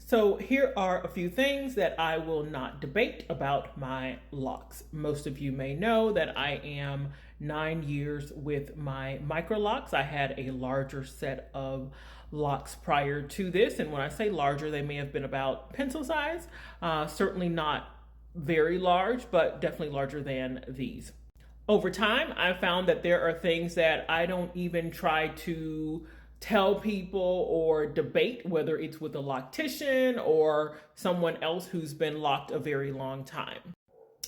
So here are a few things that I will not debate about my locks. Most of you may know that I am 9 years with my micro locks. I had a larger set of locks prior to this, and when I say larger, they may have been about pencil size. Certainly not very large, but definitely larger than these. Over time, I found that there are things that I don't even try to tell people or debate, whether it's with a loctician or someone else who's been locked a very long time.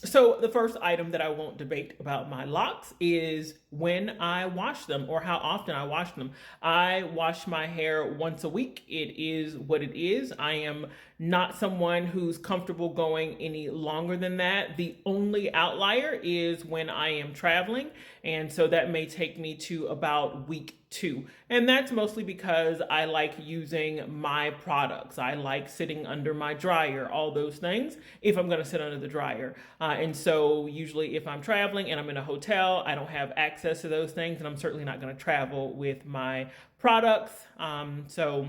So the first item that I won't debate about my locks is when I wash them or how often I wash them. I wash my hair once a week. It is what it is. I am not someone who's comfortable going any longer than that. The only outlier is when I am traveling, and so that may take me to about week 2. And that's mostly because I like using my products. I like sitting under my dryer, all those things, if I'm going to sit under the dryer. And so usually if I'm traveling and I'm in a hotel, I don't have access to those things, and I'm certainly not going to travel with my products. So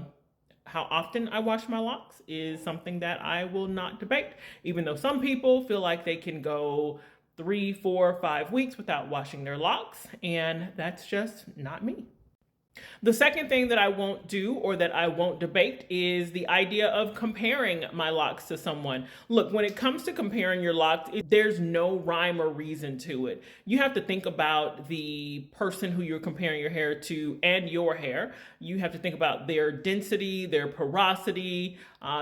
how often I wash my locks is something that I will not debate, even though some people feel like they can go 3, 4, 5 weeks without washing their locks, and that's just not me. The second thing that I won't do or that I won't debate is the idea of comparing my locks to someone. Look, when it comes to comparing your locks, there's no rhyme or reason to it. You have to think about the person who you're comparing your hair to and your hair. You have to think about their density, their porosity,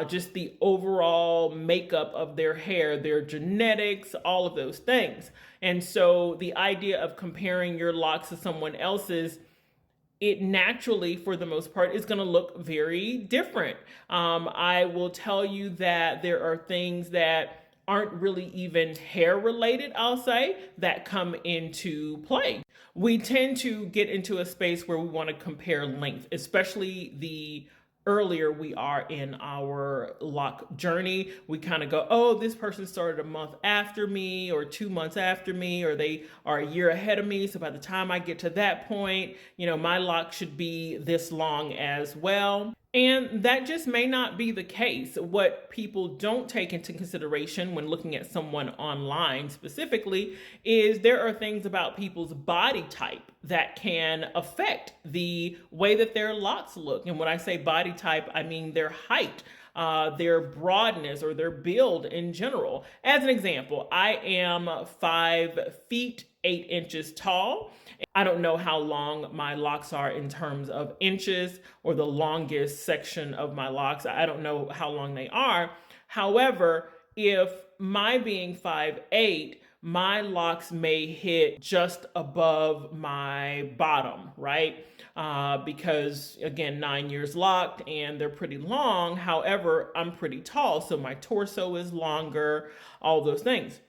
just the overall makeup of their hair, their genetics, all of those things. And so the idea of comparing your locks to someone else's, it naturally, for the most part, is going to look very different. I will tell you that there are things that aren't really even hair related, I'll say, that come into play. We tend to get into a space where we want to compare length, especially the earlier we are in our lock journey. We kind of go, oh, this person started a month after me or 2 months after me, or they are a year ahead of me. So by the time I get to that point, my lock should be this long as well. And that just may not be the case. What people don't take into consideration when looking at someone online specifically is there are things about people's body type that can affect the way that their locks look. And when I say body type, I mean their height, their broadness, or their build in general. As an example, I am 5 feet 8 inches tall. I don't know how long my locks are in terms of inches, or the longest section of my locks. I don't know how long they are. However, if my being 5'8", my locks may hit just above my bottom, right? Because again, 9 years locked and they're pretty long. However, I'm pretty tall, so my torso is longer, all those things.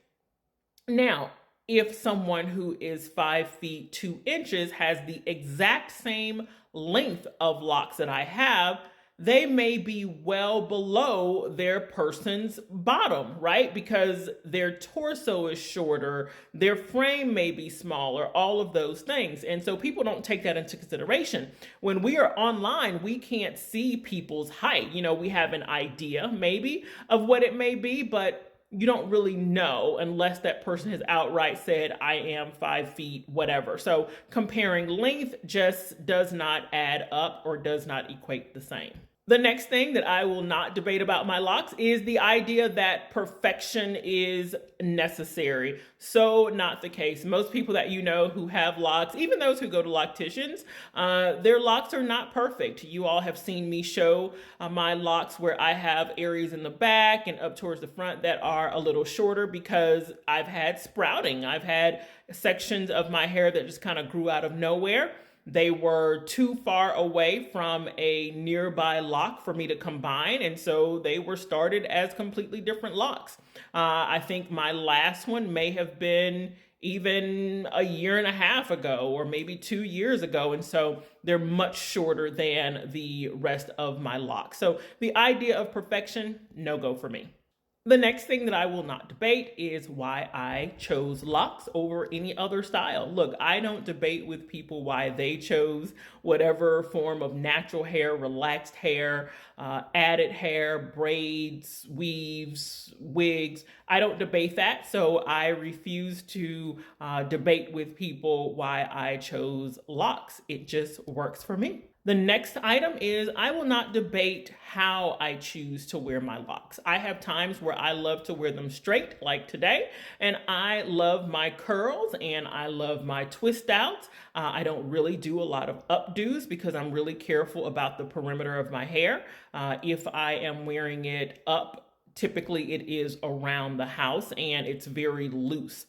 Now, if someone who is 5 feet 2 inches has the exact same length of locks that I have, they may be well below their person's bottom, right? Because their torso is shorter, their frame may be smaller, all of those things. And so people don't take that into consideration. When we are online, we can't see people's height. We have an idea maybe of what it may be, but you don't really know unless that person has outright said, I am 5 feet, whatever. So comparing length just does not add up or does not equate the same. The next thing that I will not debate about my locks is the idea that perfection is necessary. So not the case. Most people that who have locks, even those who go to locticians, their locks are not perfect. You all have seen me show my locks where I have areas in the back and up towards the front that are a little shorter because I've had sprouting. I've had sections of my hair that just kind of grew out of nowhere. They were too far away from a nearby lock for me to combine, and so they were started as completely different locks. I think my last one may have been even a year and a half ago, or maybe 2 years ago, and so they're much shorter than the rest of my locks. So the idea of perfection, no go for me. The next thing that I will not debate is why I chose locks over any other style. Look, I don't debate with people why they chose whatever form of natural hair, relaxed hair, added hair, braids, weaves, wigs. I don't debate that, so I refuse to debate with people why I chose locks. It just works for me. The next item is I will not debate how I choose to wear my locks. I have times where I love to wear them straight, like today, and I love my curls and I love my twist outs. I don't really do a lot of updos because I'm really careful about the perimeter of my hair. If I am wearing it up, typically it is around the house and it's very loose.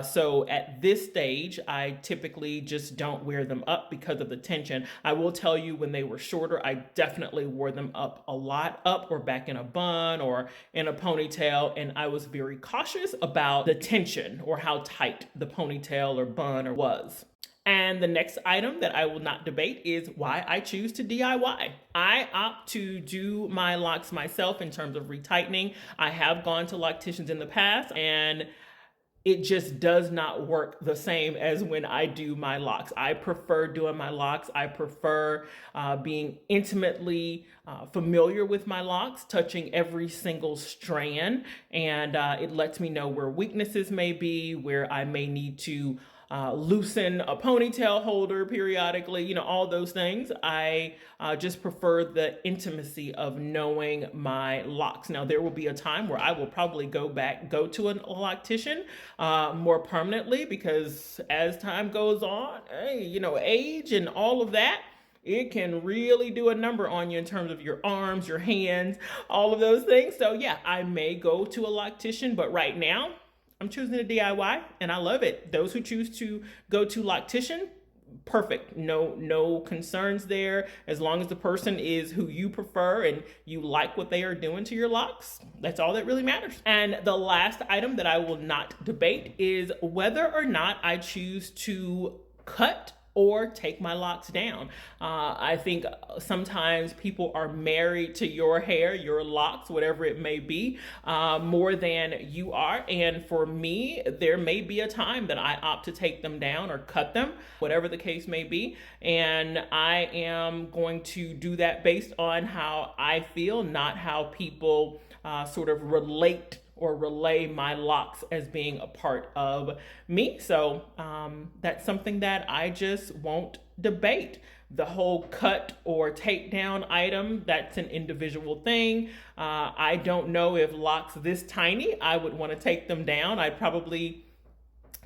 So at this stage, I typically just don't wear them up because of the tension. I will tell you when they were shorter, I definitely wore them up a lot, up or back in a bun or in a ponytail. And I was very cautious about the tension or how tight the ponytail or bun was. And the next item that I will not debate is why I choose to DIY. I opt to do my locks myself in terms of retightening. I have gone to locticians in the past and it just does not work the same as when I do my locks. I prefer doing my locks. I prefer being intimately familiar with my locks, touching every single strand, and it lets me know where weaknesses may be, where I may need to loosen a ponytail holder periodically, all those things. I just prefer the intimacy of knowing my locks. Now, there will be a time where I will probably go to a loctician more permanently because as time goes on, age and all of that, it can really do a number on you in terms of your arms, your hands, all of those things. So yeah, I may go to a loctician, but right now, I'm choosing a DIY and I love it. Those who choose to go to loctician, perfect. No concerns there. As long as the person is who you prefer and you like what they are doing to your locks, that's all that really matters. And the last item that I will not debate is whether or not I choose to cut or take my locks down. I think sometimes people are married to your hair, your locks, whatever it may be, more than you are. And for me, there may be a time that I opt to take them down or cut them, whatever the case may be. And I am going to do that based on how I feel, not how people sort of relate or relay my locks as being a part of me. So that's something that I just won't debate. The whole cut or take down item, that's an individual thing. I don't know if locks this tiny, I would want to take them down. I'd probably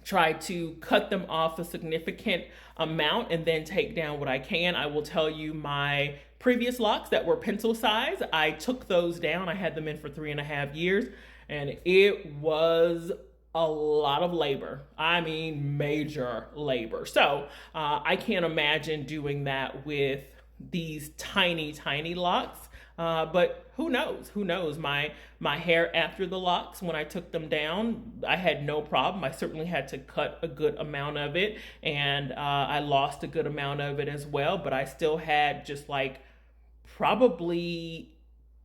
try to cut them off a significant amount and then take down what I can. I will tell you my previous locks that were pencil size, I took those down. I had them in for 3.5 years. And it was a lot of labor. I mean, major labor. So I can't imagine doing that with these tiny, tiny locks. But who knows? Who knows? My hair after the locks, when I took them down, I had no problem. I certainly had to cut a good amount of it, and I lost a good amount of it as well. But I still had just like probably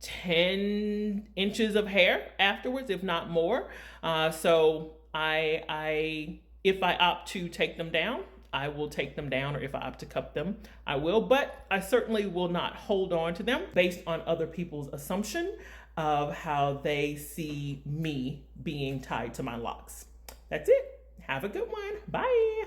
10 inches of hair afterwards, if not more. So if I opt to take them down, I will take them down, or if I opt to cut them, I will. But I certainly will not hold on to them based on other people's assumption of how they see me being tied to my locks. That's it. Have a good one. Bye.